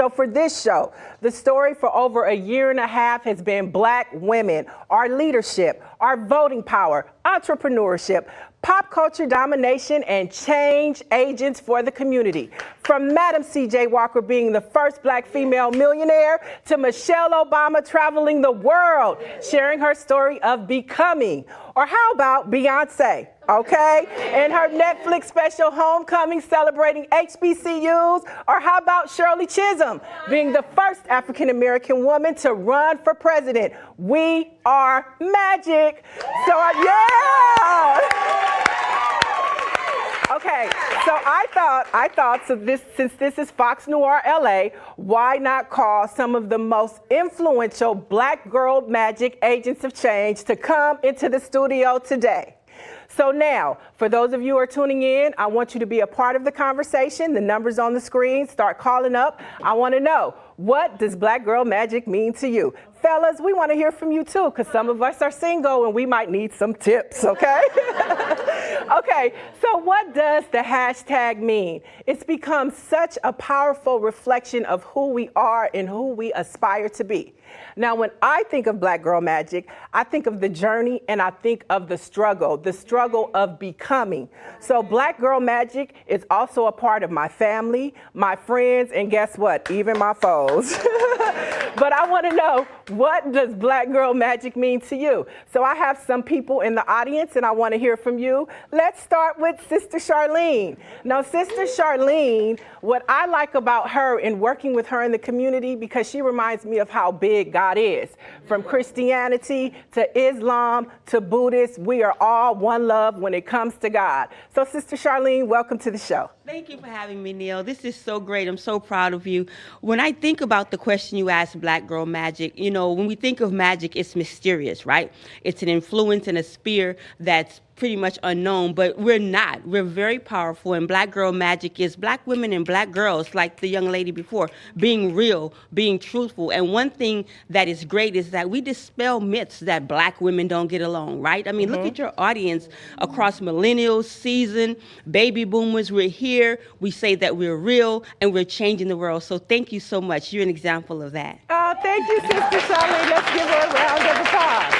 So for this show, the story for over a year and a half has been Black women, our leadership, our voting power, entrepreneurship, pop culture domination, and change agents for the community. From Madam C.J. Walker being the first Black female millionaire to Michelle Obama traveling the world, sharing her story of becoming. Or how about Beyonce, okay? And her Netflix special Homecoming celebrating HBCUs. Or how about Shirley Chisholm being the first African-American woman to run for president? We are magic. So, yeah. Okay, so I thought since this is Fox Noir LA, why not call some of the most influential Black girl magic agents of change to come into the studio today. So now, for those of you who are tuning in, I want you to be a part of the conversation. The number's on the screen. Start calling up. I want to know, what does Black girl magic mean to you? Fellas, we want to hear from you too, because some of us are single and we might need some tips, okay? Okay, so what does the hashtag mean? It's become such a powerful reflection of who we are and who we aspire to be. Now, when I think of Black girl magic, I think of the journey and I think of the struggle of becoming. So Black girl magic is also a part of my family, my friends, and guess what? Even my foes. But I want to know, what does Black girl magic mean to you? So I have some people in the audience and I want to hear from you. Let's start with Sister Charlene. Now, Sister Charlene, what I like about her and working with her in the community, because she reminds me of how big God is. From Christianity to Islam to Buddhist, we are all one love when it comes to God. So Sister Charlene, welcome to the show. Thank you for having me, Neil. This is so great. I'm so proud of you. When I think about the question you asked, Black girl magic, you know, when we think of magic, it's mysterious, right? It's an influence and a sphere that's pretty much unknown, but we're not. We're very powerful, and Black girl magic is Black women and Black girls, like the young lady before, being real, being truthful. And one thing that is great is that we dispel myths that Black women don't get along, right? I mean, look at your audience across millennials, seasoned, baby boomers. We're here. We say that we're real, and we're changing the world. So thank you so much. You're an example of that. Oh, thank you, Sister Charlene. Let's give her a round of applause.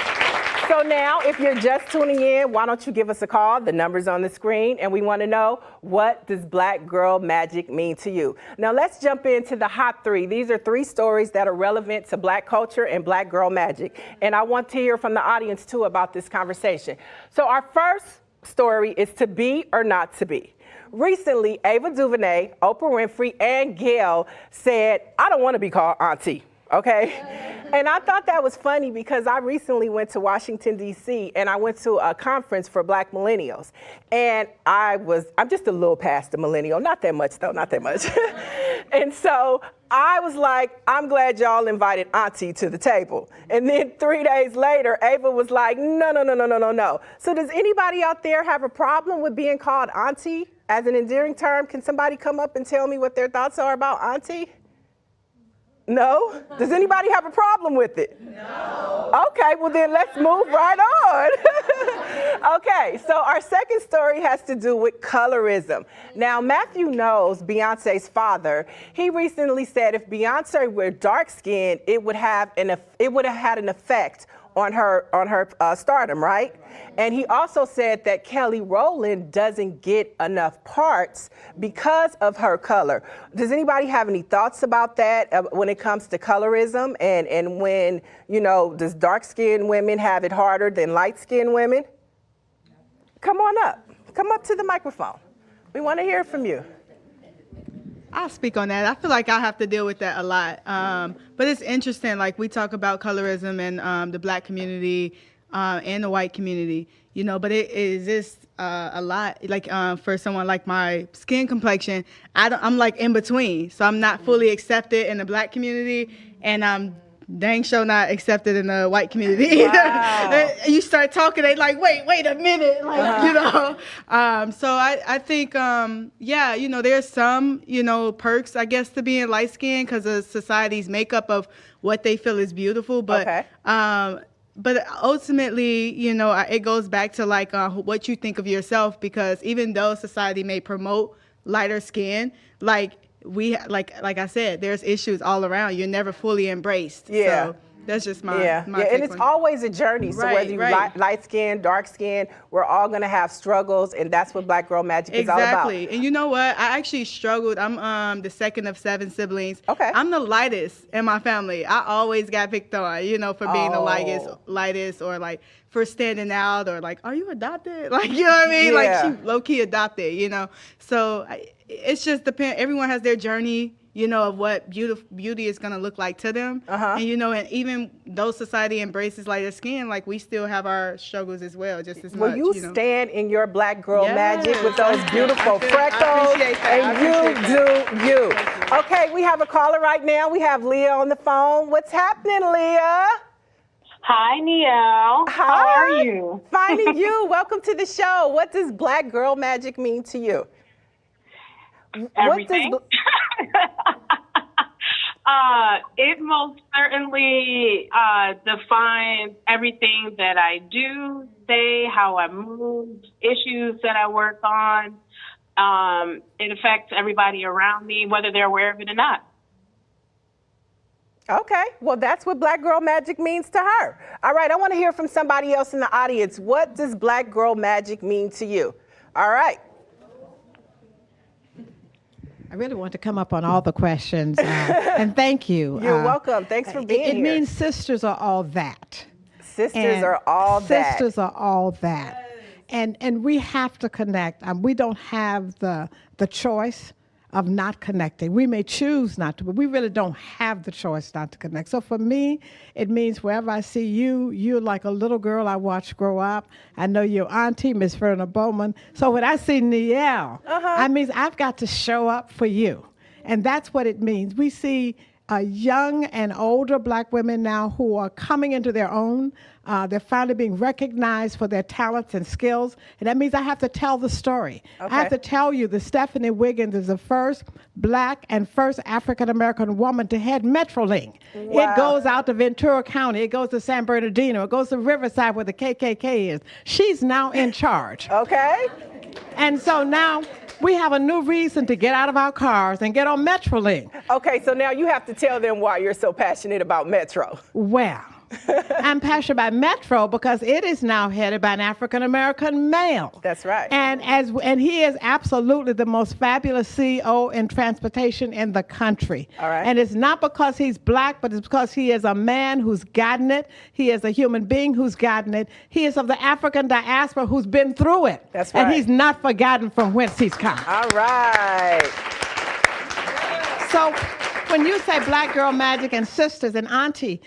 So now, if you're just tuning in, why don't you give us a call? The number's on the screen, and we want to know, what does Black girl magic mean to you? Now, let's jump into the hot three. These are 3 stories that are relevant to Black culture and Black girl magic. And I want to hear from the audience, too, about this conversation. So our first story is to be or not to be. Recently, Ava DuVernay, Oprah Winfrey, and Gayle said, I don't want to be called auntie. Okay? And I thought that was funny because I recently went to Washington, D.C., and I went to a conference for Black millennials. And I'm just a little past the millennial. Not that much, though, not that much. And so I was like, I'm glad y'all invited Auntie to the table. And then 3 days later, Ava was like, no. So does anybody out there have a problem with being called Auntie as an endearing term? Can somebody come up and tell me what their thoughts are about Auntie? No? Does anybody have a problem with it? No. Okay, well then let's move right on. Okay, so our second story has to do with colorism. Now, Matthew Knowles, Beyonce's father, he recently said if Beyonce were dark-skinned, it would have had an effect on her stardom, right? And he also said that Kelly Rowland doesn't get enough parts because of her color. Does anybody have any thoughts about that when it comes to colorism and when, you know, does dark-skinned women have it harder than light-skinned women? Come on up. Come up to the microphone. We want to hear from you. I'll speak on that. I feel like I have to deal with that a lot. But it's interesting, like we talk about colorism and the Black community and the white community, you know, but it exists a lot. Like for someone like my skin complexion, I'm like in between. So I'm not fully accepted in the Black community, and I'm dang sure not accepted in the white community. Wow. You start talking, they like, wait a minute, like, you know. So I think, yeah, you know, there's some, you know, perks, I guess, to being light skinned because of society's makeup of what they feel is beautiful. But, but ultimately, you know, it goes back to like what you think of yourself, because even though society may promote lighter skin, like like I said, there's issues all around. You're never fully embraced. Yeah. So that's just my Yeah, my and take it's on it. always a journey. So whether you're light skin, dark skin, we're all gonna have struggles, and that's what Black Girl Magic is all about. Exactly. And you know what? I actually struggled. I'm the second of 7 siblings. Okay. I'm the lightest in my family. I always got picked on, you know, for being the lightest, or like for standing out, or like, are you adopted? Like, you know what I mean? Yeah. Like, she low key adopted, you know. So it's just depend. Everyone has their journey, you know, of what beauty is gonna look like to them. And you know, and even though society embraces lighter skin, like we still have our struggles as well, just as much. Well, you know. stand in your Black Girl Magic with those I beautiful feel- freckles, I appreciate that. and I you appreciate do you. Okay, we have a caller right now. We have Leah on the phone. What's happening, Leah? Hi, Niele. Hi. How are you? Finding you. Welcome to the show. What does Black Girl Magic mean to you? Everything. It most certainly defines everything that I do, say, how I move, issues that I work on. It affects everybody around me, whether they're aware of it or not. Okay, well, that's what Black Girl Magic means to her. All right, I want to hear from somebody else in the audience. What does Black Girl Magic mean to you? All right. I really want to come up on all the questions, and thank you. You're welcome. Thanks for being It here. means sisters are all that. Sisters And are all that. Sisters are all that. And we have to connect. We don't have the choice of not connecting. We may choose not to, but we really don't have the choice not to connect. So for me, it means wherever I see you, you're like a little girl I watched grow up. I know your auntie, Miss Verna Bowman. So when I see Niele, I mean, I've got to show up for you. And that's what it means. We see young and older Black women now who are coming into their own. They're finally being recognized for their talents and skills. And that means I have to tell the story. Okay. I have to tell you that Stephanie Wiggins is the first Black and first African-American woman to head Metrolink. Wow. It goes out to Ventura County. It goes to San Bernardino. It goes to Riverside where the KKK is. She's now in charge. Okay. And so now we have a new reason to get out of our cars and get on Metrolink. Okay, so now you have to tell them why you're so passionate about Metro. Well, I'm passionate about Metro because it is now headed by an African-American male. That's right. And he is absolutely the most fabulous CEO in transportation in the country. All right. And it's not because he's Black, but it's because he is a man who's gotten it. He is a human being who's gotten it. He is of the African diaspora who's been through it. That's right. And he's not forgotten from whence he's come. All right. So when you say Black Girl Magic and sisters and auntie,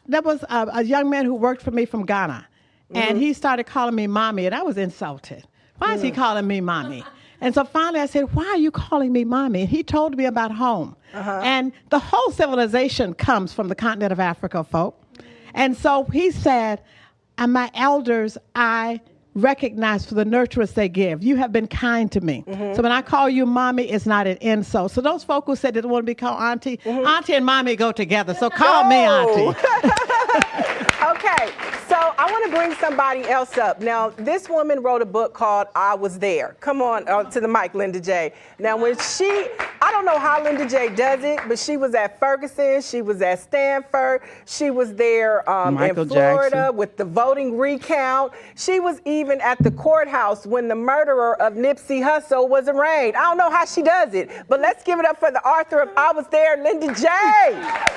there was a young man who worked for me from Ghana, and he started calling me mommy, and I was insulted. Why is he calling me mommy? And so finally I said, why are you calling me mommy? And he told me about home. And the whole civilization comes from the continent of Africa, folk. And so he said, and my elders, I recognize for the nurturance they give. You have been kind to me. So when I call you mommy, it's not an insult. So those folks who said they don't want to be called auntie, auntie and mommy go together. So call me auntie. Okay, so I want to bring somebody else up. Now, this woman wrote a book called I Was There. Come on to the mic, Linda J. Now, I don't know how Linda J does it, but she was at Ferguson, she was at Stanford, she was there in Florida with the voting recount. She was even at the courthouse when the murderer of Nipsey Hussle was arraigned. I don't know how she does it, but let's give it up for the author of I Was There, Linda J.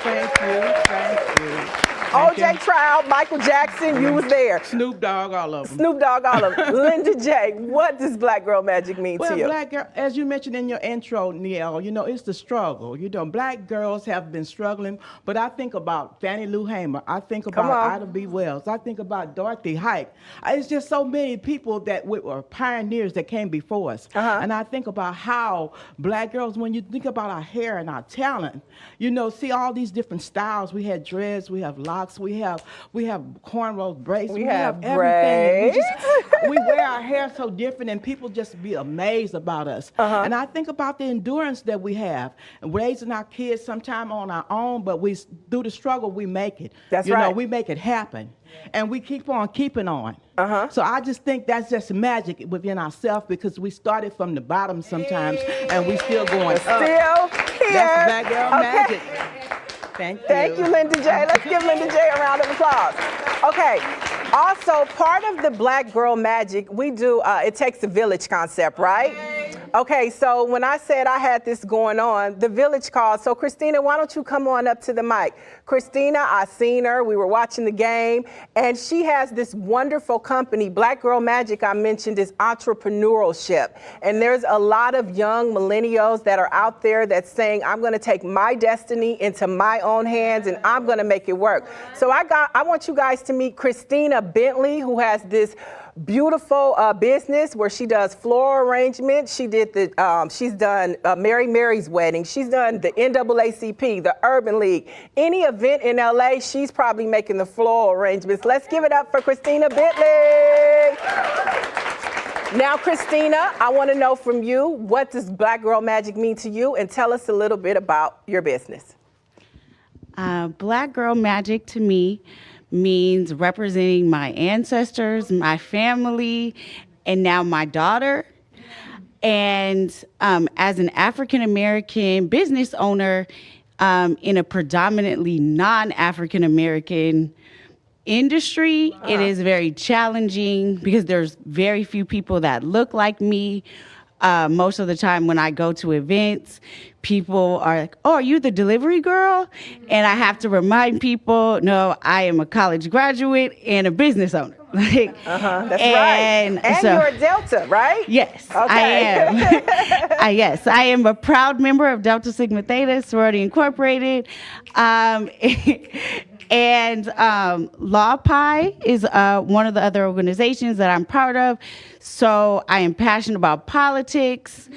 Thank you. OJ trial, Michael Jackson, you was there. Snoop Dogg, all of them. Snoop Dogg, all of them. Linda J, what does Black Girl Magic mean Well, to you? Black girl, as you mentioned in your intro, Niele, you know, it's the struggle. You know, Black girls have been struggling, but I think about Fannie Lou Hamer. I think about Ida B. Wells. I think about Dorothy Height. It's just so many people that were pioneers that came before us. And I think about how Black girls, when you think about our hair and our talent, you know, see all these different styles. We had dreads, we have locks. locks, we have cornrows, braids, We have everything. braids. We wear our hair so different, and people just be amazed about us. And I think about the endurance that we have, and raising our kids sometime on our own, but we through the struggle we make it. That's you right. know, we make it happen, and we keep on keeping on. So I just think that's just magic within ourselves, because we started from the bottom sometimes, and we still going up. Still here. That's Black Girl Okay. Magic. Thank you. Thank you, Linda J. Let's give Linda J a round of applause. Okay. Also, part of the Black Girl Magic, we do, it takes a village concept, right? Okay, so when I said I had this going on, the village called. So Christina, why don't you come on up to the mic? Christina, I seen her, we were watching the game, and she has this wonderful company. Black Girl Magic, I mentioned, is entrepreneurship. And there's a lot of young millennials that are out there that's saying, I'm gonna take my destiny into my own hands and I'm gonna make it work. So I want you guys to meet Christina Bentley, who has this beautiful business where she does floral arrangements. She did she's done Mary Mary's wedding. She's done the NAACP, the Urban League. Any event in LA, she's probably making the floral arrangements. Let's give it up for Christina Bentley. Now, Christina, I want to know from you, what does Black Girl Magic mean to you? And tell us a little bit about your business. Black Girl Magic to me means representing my ancestors, my family, and now my daughter. And as an African-American business owner in a predominantly non-African-American industry, it is very challenging because there's very few people that look like me. Most of the time when I go to events, people are like, oh, are you the delivery girl? And I have to remind people, no, I am a college graduate and a business owner. Like, That's right. And so, you're a Delta, right? Yes, Okay. I am. Yes, I am a proud member of Delta Sigma Theta Sorority Incorporated. And LawPi is one of the other organizations that I'm part of. So I am passionate about politics,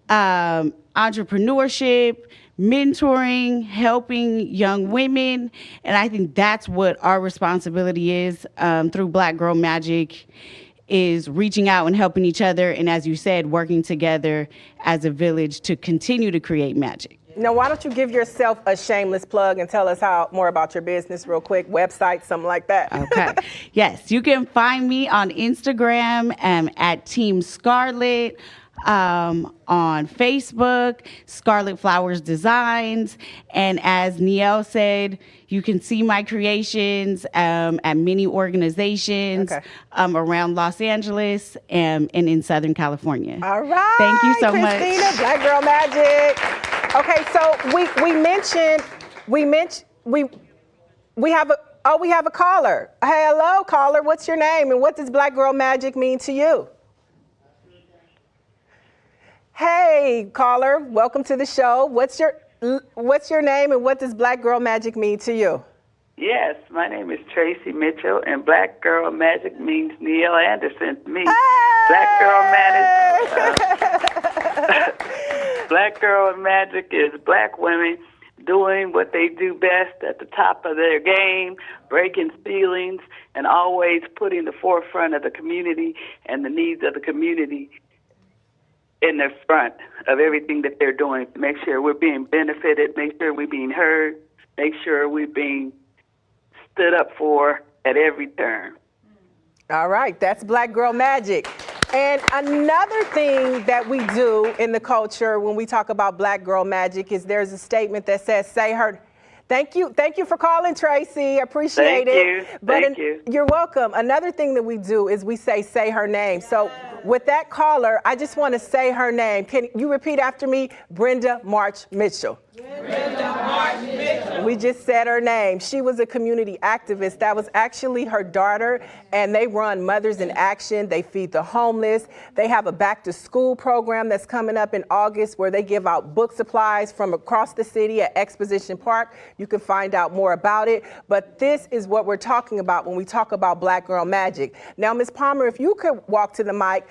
entrepreneurship, mentoring, helping young women. And I think that's what our responsibility is through Black Girl Magic, is reaching out and helping each other. And as you said, working together as a village to continue to create magic. Now, why don't you give yourself a shameless plug and tell us more about your business real quick, website, something like that. Okay. Yes, you can find me on Instagram at Team Scarlet, on Facebook, Scarlet Flowers Designs. And as Niele said, you can see my creations at many organizations around Los Angeles and in Southern California. All right. Thank you so much. Christina, Black Girl Magic. Okay, so we have a caller. Hey, hello, caller. What's your name and what does Black Girl Magic mean to you? Hey, caller. Welcome to the show. What's your name and what does Black Girl Magic mean to you? Yes, my name is Tracy Mitchell, and Black Girl Magic means Niele Anderson to me. Hey! Black Girl Magic. Black Girl Magic is Black women doing what they do best at the top of their game, breaking ceilings, and always putting the forefront of the community and the needs of the community in the front of everything that they're doing to make sure we're being benefited, make sure we're being heard, make sure we're being stood up for at every turn. All right, that's Black Girl Magic. And another thing that we do in the culture when we talk about Black Girl Magic is there's a statement that says, say her. Thank you for calling, Tracy. Appreciate it. Thank you. You're welcome. Another thing that we do is we say her name. So with that caller, I just want to say her name. Can you repeat after me? Brenda March Mitchell. Brenda March Mitchell. We just said her name. She was a community activist. That was actually her daughter, and they run Mothers in Action. They feed the homeless. They have a back to school program that's coming up in August where they give out book supplies from across the city at Exposition Park. You can find out more about it. But this is what we're talking about when we talk about Black Girl Magic. Now, Ms. Palmer, if you could walk to the mic.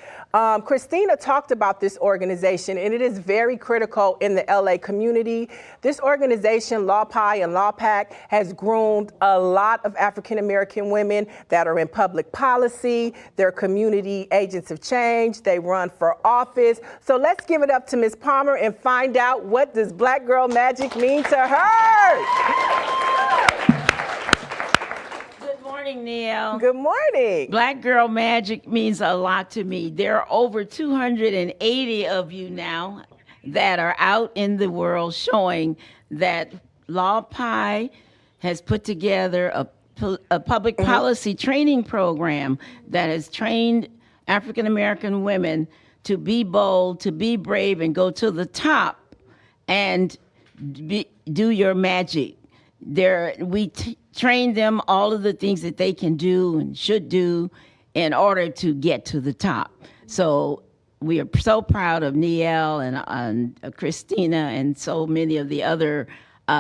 Christina talked about this organization, and it is very critical in the LA community. This organization organization, Law Pi and Law Pac, has groomed a lot of African American women that are in public policy. They're community agents of change. They run for office. So let's give it up to Ms. Palmer and find out, what does Black Girl Magic mean to her? Good morning, Neil. Good morning. Black Girl Magic means a lot to me. There are over 280 of you now that are out in the world showing that Law Pi has put together a public policy training program that has trained African American women to be bold, to be brave, and go to the top and do your magic. We train them all of the things that they can do and should do in order to get to the top. So we are so proud of Niele and Christina and so many of the other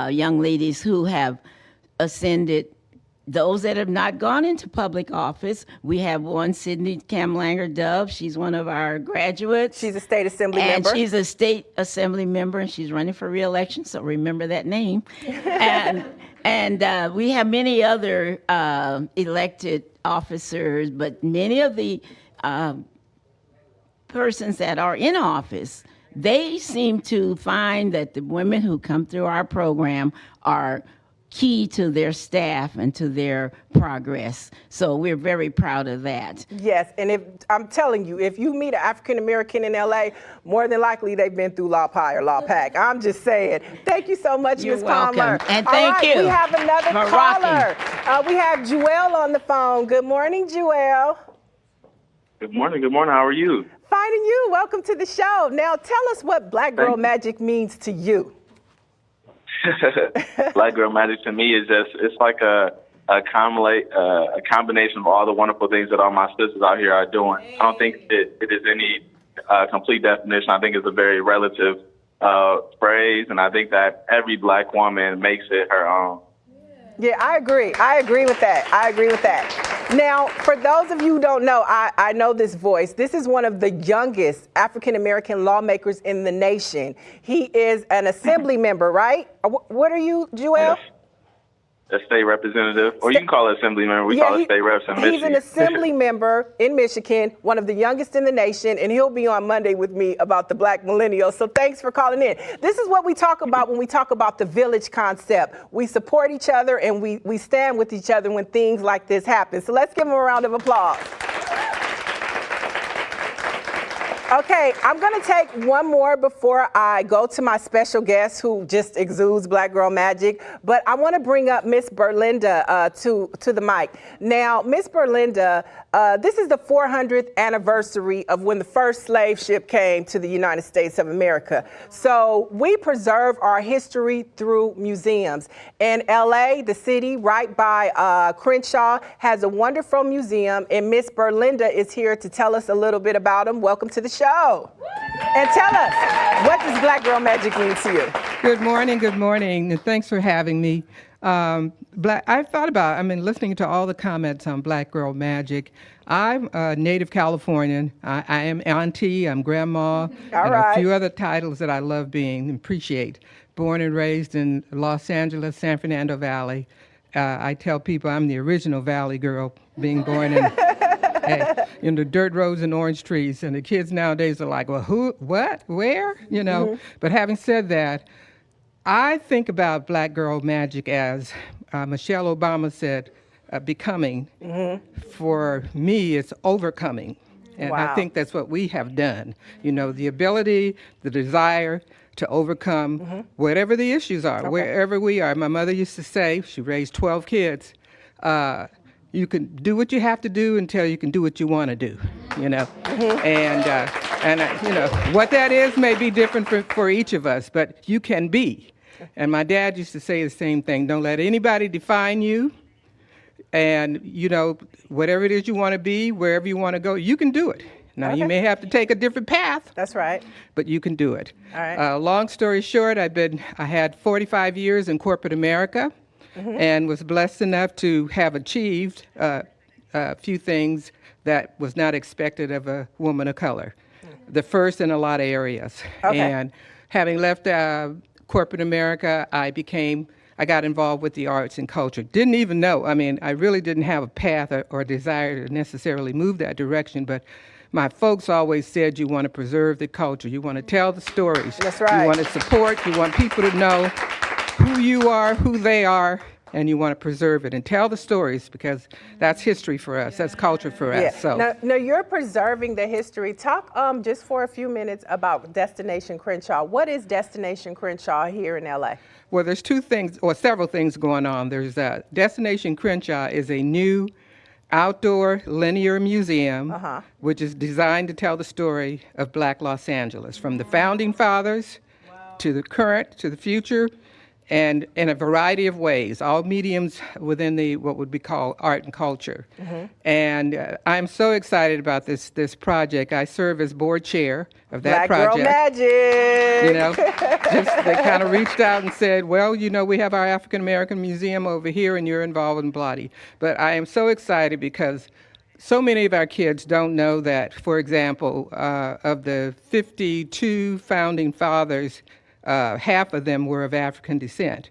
young ladies who have ascended. Those that have not gone into public office, we have one, Sydney Kamlanger Dove. She's one of our graduates. She's a state assembly member. And she's a state assembly member, and she's running for re-election, so remember that name. And we have many other elected officers, but many of the persons that are in office, they seem to find that the women who come through our program are key to their staff and to their progress. So we're very proud of that. Yes, and if I'm telling you, if you meet an African American in LA, more than likely they've been through Law Pi or Law Pac. I'm just saying. Thank you so much, You're Ms. Palmer. welcome. And All thank right, you we have another for caller. We have Joelle on the phone. Good morning, Joelle. Good morning. Good morning. How are you? Fine, and you. Welcome to the show. Now, tell us what Black Girl Magic means to you. Black Girl Magic to me is it's like a combination of all the wonderful things that all my sisters out here are doing. I don't think it is any complete definition. I think it's a very relative phrase, and I think that every Black woman makes it her own. Yeah, I agree. I agree with that. Now, for those of you who don't know, I know this voice. This is one of the youngest African-American lawmakers in the nation. He is an assembly member, right? What are you, Joelle? Yes. A state representative, or you can call it assembly member. We call it state reps in Michigan. He's an assembly member in Michigan, one of the youngest in the nation, and he'll be on Monday with me about the Black millennials. So thanks for calling in. This is what we talk about when we talk about the village concept. We support each other and we stand with each other when things like this happen. So let's give him a round of applause. Okay, I'm going to take one more before I go to my special guest who just exudes Black Girl Magic. But I want to bring up Miss Berlinda to the mic. Now, Miss Berlinda, this is the 400th anniversary of when the first slave ship came to the United States of America. So we preserve our history through museums. And LA, the city right by Crenshaw, has a wonderful museum. And Miss Berlinda is here to tell us a little bit about them. Welcome to the show. And tell us, what does Black Girl Magic mean to you? Good morning, and thanks for having me. I've thought about, listening to all the comments on Black Girl Magic. I'm a native Californian. I am auntie, I'm grandma, a few other titles that I love being and appreciate. Born and raised in Los Angeles, San Fernando Valley. I tell people I'm the original Valley girl, being born in the dirt roads and orange trees. And the kids nowadays are like, well, who, what, where? But having said that, I think about Black Girl Magic as Michelle Obama said, becoming. For me, it's overcoming. And I think that's what we have done. The ability, the desire to overcome whatever the issues are, wherever we are. My mother used to say, she raised 12 kids, you can do what you have to do until you can do what you want to do, And what that is may be different for each of us, but you can be. And my dad used to say the same thing. Don't let anybody define you. And, whatever it is you want to be, wherever you want to go, you can do it. Now, you may have to take a different path. That's right. But you can do it. All right. Long story short, I had 45 years in corporate America. And was blessed enough to have achieved a few things that was not expected of a woman of color. The first in a lot of areas. And having left corporate America, I got involved with the arts and culture. Didn't even know. I mean, I really didn't have a path or desire to necessarily move that direction, but my folks always said you want to preserve the culture. You want to tell the stories. That's right. You want to support. You want people to know who you are, who they are, and you want to preserve it and tell the stories because that's history for us. That's culture for us. So now you're preserving the history. Talk just for a few minutes about Destination Crenshaw. What is Destination Crenshaw here in LA? Well, there's two things or several things going on. There's Destination Crenshaw is a new outdoor linear museum which is designed to tell the story of Black Los Angeles from the founding fathers to the current to the future, and in a variety of ways, all mediums within the what would be called art and culture. And I'm so excited about this project. I serve as board chair of that project. Black Girl Magic. You know, they kind of reached out and said, well, you know, we have our African American Museum over here and you're involved in Bloody. But I am so excited because so many of our kids don't know that, for example, of the 52 founding fathers, half of them were of African descent.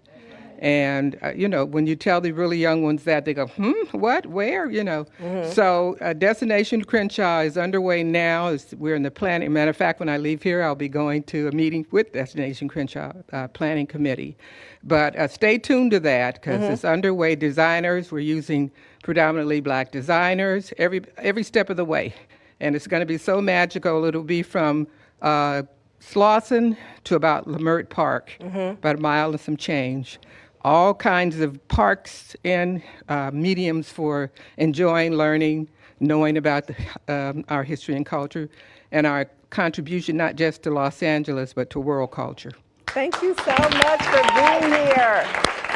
And, you know, when you tell the really young ones that, they go, what, where, you know. So Destination Crenshaw is underway now. We're in the planning. Matter of fact, when I leave here, I'll be going to a meeting with Destination Crenshaw Planning Committee. But stay tuned to that because it's underway. Designers, we're using predominantly Black designers every step of the way. And it's going to be so magical. It'll be from Slauson to about Lamert Park, about a mile and some change. All kinds of parks and mediums for enjoying, learning, knowing about our history and culture, and our contribution not just to Los Angeles, but to world culture. Thank you so much for being here.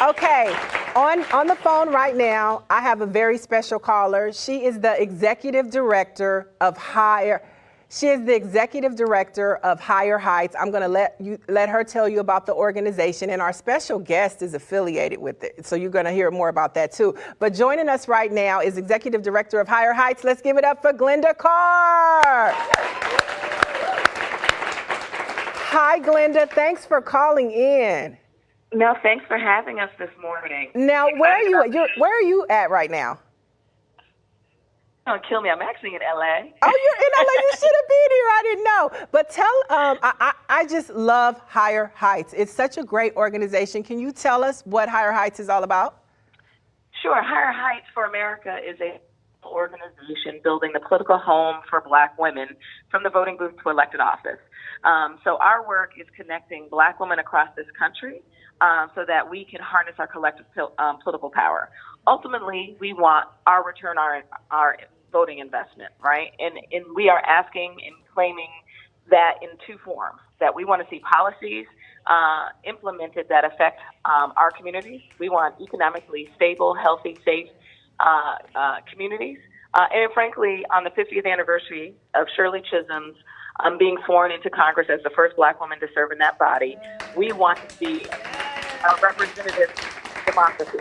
Okay, on the phone right now, I have a very special caller. She is the executive director of Higher Heights. I'm going to let her tell you about the organization, and our special guest is affiliated with it. So you're going to hear more about that too. But joining us right now is executive director of Higher Heights. Let's give it up for Glenda Carr. Hi, Glenda. Thanks for calling in. No, thanks for having us this morning. Now, where are you at right now? Don't kill me. I'm actually in LA. Oh, you're in LA. You should have been here. I didn't know. But I just love Higher Heights. It's such a great organization. Can you tell us what Higher Heights is all about? Sure. Higher Heights for America is a organization building the political home for Black women from the voting booth to elected office. So our work is connecting Black women across this country so that we can harness our collective political power. Ultimately, we want our return, our voting investment, right? And we are asking and claiming that in two forms, that we want to see policies implemented that affect our communities. We want economically stable, healthy, safe communities. And frankly, on the 50th anniversary of Shirley Chisholm's being sworn into Congress as the first Black woman to serve in that body, we want to see a representative democracy.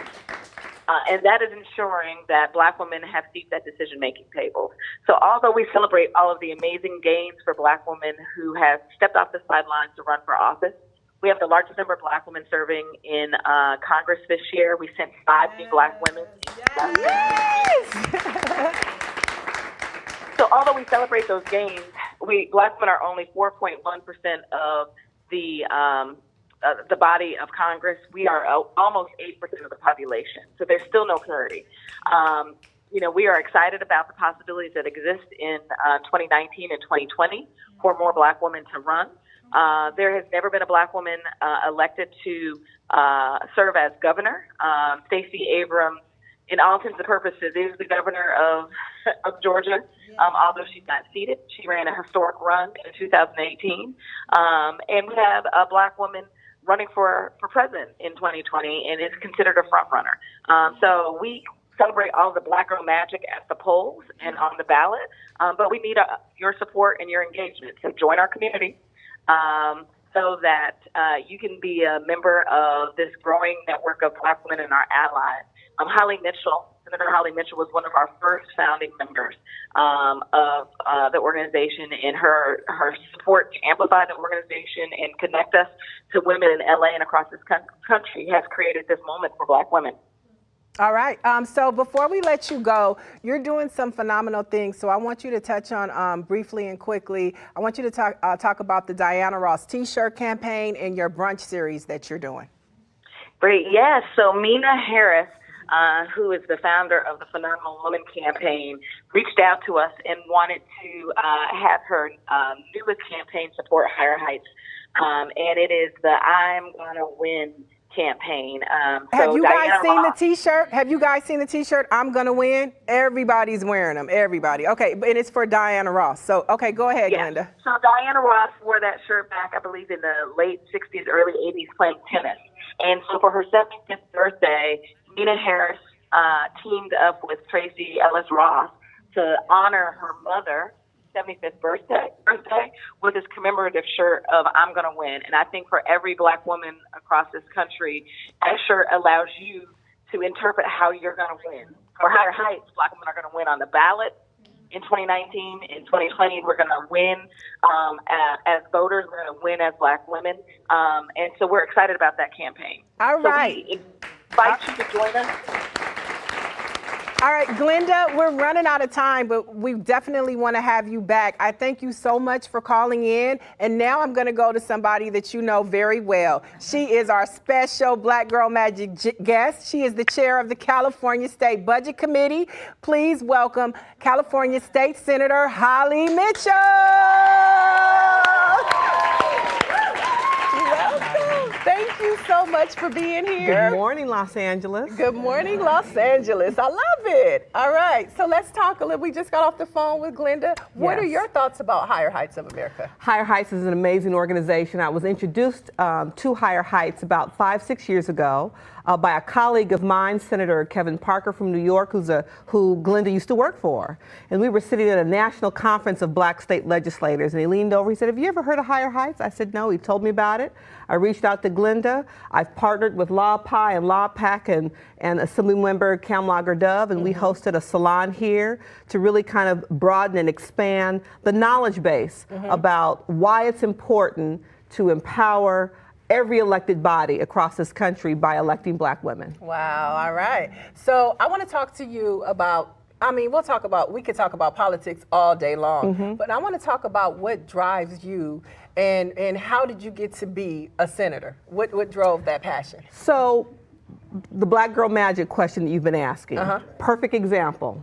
And that is ensuring that Black women have seats at decision-making tables. So although we celebrate all of the amazing gains for Black women who have stepped off the sidelines to run for office, we have the largest number of Black women serving in Congress this year. We sent 5 new Black women. So although we celebrate those gains, Black women are only 4.1% of the body of Congress. We are almost 8% of the population. So there's still no parity. We are excited about the possibilities that exist in 2019 and 2020 for more Black women to run. There has never been a Black woman elected to serve as governor. Stacey Abrams, in all intents and purposes, is the governor of Georgia. Although she's not seated, she ran a historic run in 2018. And we have a Black woman running for president in 2020 and is considered a front runner. So we celebrate all the Black girl magic at the polls and on the ballot, but we need your support and your engagement. So join our community so that you can be a member of this growing network of Black women and our allies Senator Holly Mitchell was one of our first founding members of the organization, and her support to amplify the organization and connect us to women in LA and across this country has created this moment for Black women. All right. So before we let you go, you're doing some phenomenal things. So I want you to touch on briefly and quickly. I want you to talk about the Diana Ross T-shirt campaign and your brunch series that you're doing. Great. Yes. So Mina Harris, who is the founder of the Phenomenal Woman campaign, reached out to us and wanted to have her newest campaign support Higher Heights, and it is the I'm Gonna Win campaign. Have you guys seen the T-shirt? Have you guys seen the T-shirt? I'm gonna win. Everybody's wearing them. Everybody. Okay, and it's for Diana Ross. So, okay, go ahead, Glenda. So Diana Ross wore that shirt back, I believe, in the late '60s, early '80s, playing tennis. And so for her 75th birthday, Mina Harris teamed up with Tracy Ellis Ross to honor her mother. 75th birthday with this commemorative shirt of I'm Gonna Win. And I think for every Black woman across this country, that shirt allows you to interpret how you're gonna win. For Higher Heights, Black women are gonna win on the ballot in 2019. In 2020, we're gonna win as voters, we're gonna win as Black women. And so we're excited about that campaign. All right. So we invite you to join us. All right, Glenda, we're running out of time, but we definitely want to have you back. I thank you so much for calling in. And now I'm going to go to somebody that you know very well. She is our special Black Girl Magic guest. She is the chair of the California State Budget Committee. Please welcome California State Senator Holly Mitchell. Thank you so much for being here. Good morning, Los Angeles. Good morning, Los Angeles. I love it. All right, so let's talk a little. We just got off the phone with Glenda. What are your thoughts about Higher Heights of America? Higher Heights is an amazing organization. I was introduced to Higher Heights about 5-6 years ago by a colleague of mine, Senator Kevin Parker from New York, who Glenda used to work for. And we were sitting at a national conference of Black state legislators, and he leaned over, he said, "Have you ever heard of Higher Heights?" I said, "No." He told me about it. I reached out to Glenda. I've partnered with Law Pi and Law Pac and Assemblymember Kamlager Dove, and we hosted a salon here to really kind of broaden and expand the knowledge base about why it's important to empower every elected body across this country by electing Black women. Wow, all right. So I want to talk to you about, we could talk about politics all day long, but I want to talk about what drives you and how did you get to be a senator? What drove that passion? So the Black Girl Magic question that you've been asking, perfect example.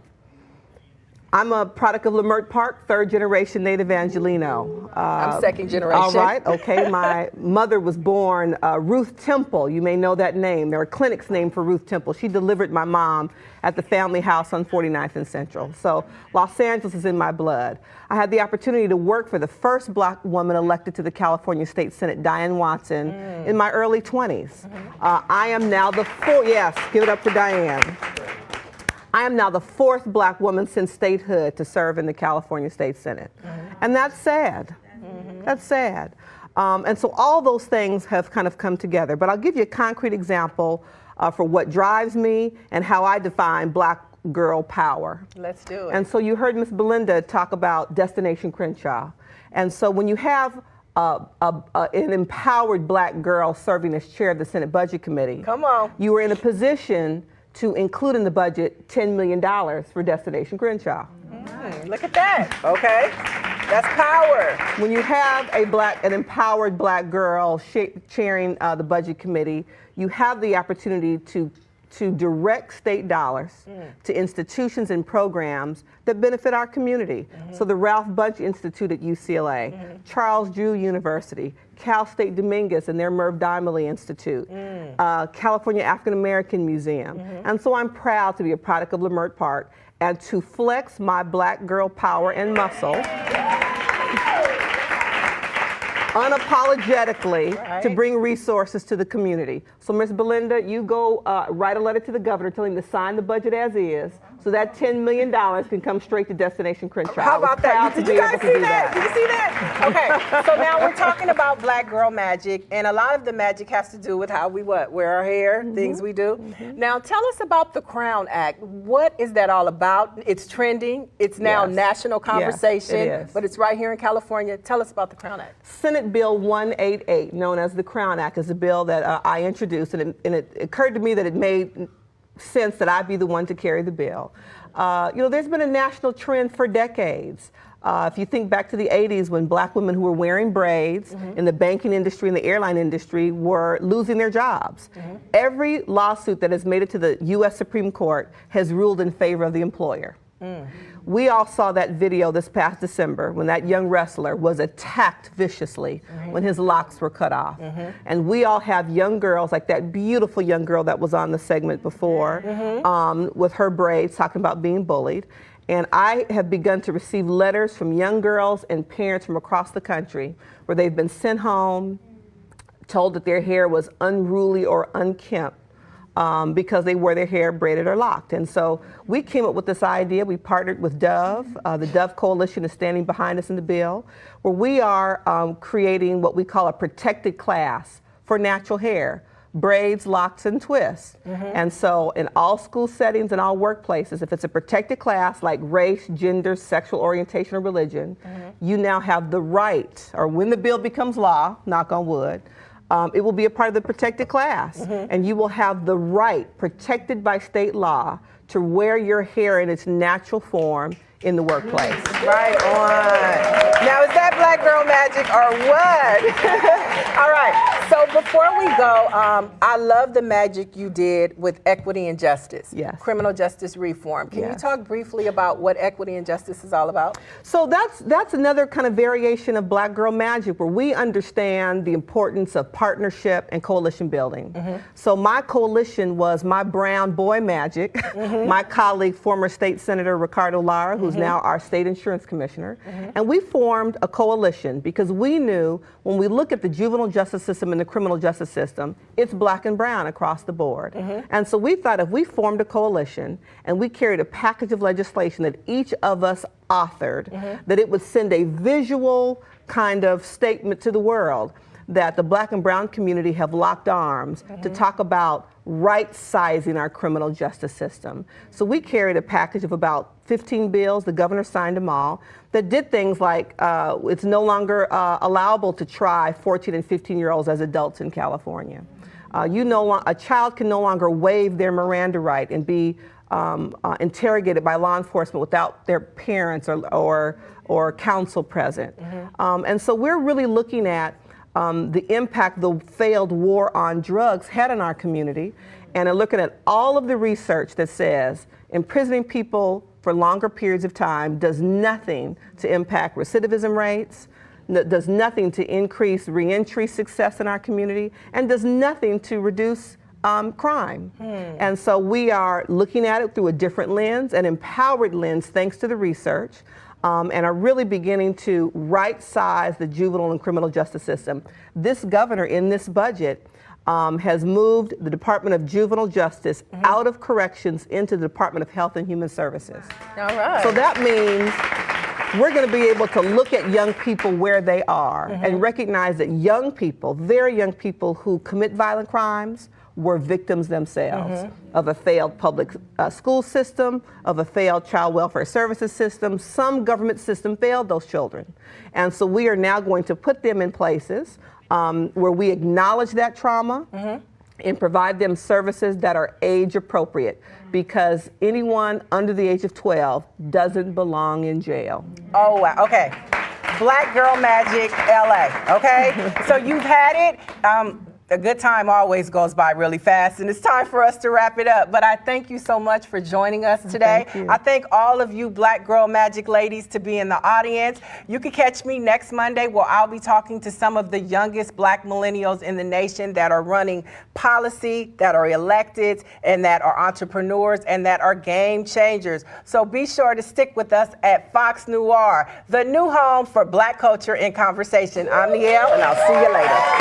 I'm a product of Leimert Park, third generation Native Angelino. I'm second generation. All right, okay. My mother was born Ruth Temple. You may know that name. There are clinics named for Ruth Temple. She delivered my mom at the family house on 49th and Central. So Los Angeles is in my blood. I had the opportunity to work for the first Black woman elected to the California State Senate, Diane Watson, in my early 20s. I am now the fourth, yes, give it up for Diane. I am now the fourth Black woman since statehood to serve in the California State Senate. And that's sad. That's sad. And so all those things have kind of come together. But I'll give you a concrete example for what drives me and how I define Black girl power. Let's do it. And so you heard Ms. Belinda talk about Destination Crenshaw. And so when you have an empowered Black girl serving as chair of the Senate Budget Committee, you are in a position to include in the budget $10 million for Destination Crenshaw. Look at that, okay? That's power. When you have an empowered Black girl chairing the Budget Committee, you have the opportunity to direct state dollars to institutions and programs that benefit our community. So the Ralph Bunche Institute at UCLA, Charles Drew University, Cal State Dominguez and their Merv Dymally Institute, California African American Museum. And so I'm proud to be a product of Leimert Park and to flex my Black girl power and muscle unapologetically to bring resources to the community. So Ms. Belinda, you go write a letter to the governor telling him to sign the budget as is. so that $10 million can come straight to Destination Crenshaw. How about that? Did you guys see that? that? Did you see that? Okay, so now we're talking about Black Girl Magic, and a lot of the magic has to do with how we wear our hair, things we do. Now tell us about the Crown Act. What is that all about? It's trending. It's now national conversation, it is. but it's right here in California. Tell us about the Crown Act. Senate Bill 188, known as the Crown Act, is a bill that I introduced, and it occurred to me that it made sense that I be the one to carry the bill. There's been a national trend for decades. If you think back to the 80s when black women who were wearing braids in the banking industry and the airline industry were losing their jobs. Every lawsuit that has made it to the U.S. Supreme Court has ruled in favor of the employer. We all saw that video this past December when that young wrestler was attacked viciously when his locks were cut off. And we all have young girls, like that beautiful young girl that was on the segment before, with her braids, talking about being bullied. And I have begun to receive letters from young girls and parents from across the country where they've been sent home, told that their hair was unruly or unkempt. Because they wore their hair braided or locked. And so we came up with this idea. We partnered with Dove. The Dove Coalition is standing behind us in the bill, where we are creating what we call a protected class for natural hair, braids, locks, and twists. And so in all school settings and all workplaces, if it's a protected class like race, gender, sexual orientation, or religion, you now have the right, or when the bill becomes law, knock on wood, it will be a part of the protected class, and you will have the right, protected by state law, to wear your hair in its natural form in the workplace. Right on. Now, is that Black Girl Magic or what? All right, so before we go, I love the magic you did with equity and justice. Yes. Criminal justice reform. Can you talk briefly about what equity and justice is all about? So that's another kind of variation of Black Girl Magic, where we understand the importance of partnership and coalition building. So my coalition was my brown boy magic, my colleague, former State Senator Ricardo Lara, who's now our state insurance commissioner. And we formed a coalition because we knew when we look at the juvenile justice system and the criminal justice system, it's black and brown across the board. And so we thought if we formed a coalition and we carried a package of legislation that each of us authored, that it would send a visual kind of statement to the world that the black and brown community have locked arms to talk about right-sizing our criminal justice system. So we carried a package of about 15 bills, the governor signed them all, that did things like it's no longer allowable to try 14 and 15-year-olds as adults in California. A child can no longer waive their Miranda right and be interrogated by law enforcement without their parents or counsel present. And so we're really looking at the impact the failed war on drugs had on our community, and are looking at all of the research that says imprisoning people for longer periods of time does nothing to impact recidivism rates, does nothing to increase reentry success in our community, and does nothing to reduce crime. And so we are looking at it through a different lens, an empowered lens thanks to the research. And are really beginning to right-size the juvenile and criminal justice system. This governor in this budget has moved the Department of Juvenile Justice out of corrections into the Department of Health and Human Services. All right. So that means we're going to be able to look at young people where they are and recognize that young people, very young people who commit violent crimes, were victims themselves of a failed public school system, of a failed child welfare services system. Some government system failed those children. And so we are now going to put them in places where we acknowledge that trauma and provide them services that are age appropriate, because anyone under the age of 12 doesn't belong in jail. Oh, wow. Okay. Black Girl Magic LA. Okay. So you've had it. A good time always goes by really fast, and it's time for us to wrap it up. But I thank you so much for joining us today. I thank all of you Black Girl Magic ladies to be in the audience. You can catch me next Monday where I'll be talking to some of the youngest Black millennials in the nation that are running policy, that are elected, and that are entrepreneurs, and that are game changers. So be sure to stick with us at Fox Noir, the new home for Black culture and conversation. I'm Niele, and I'll see you later.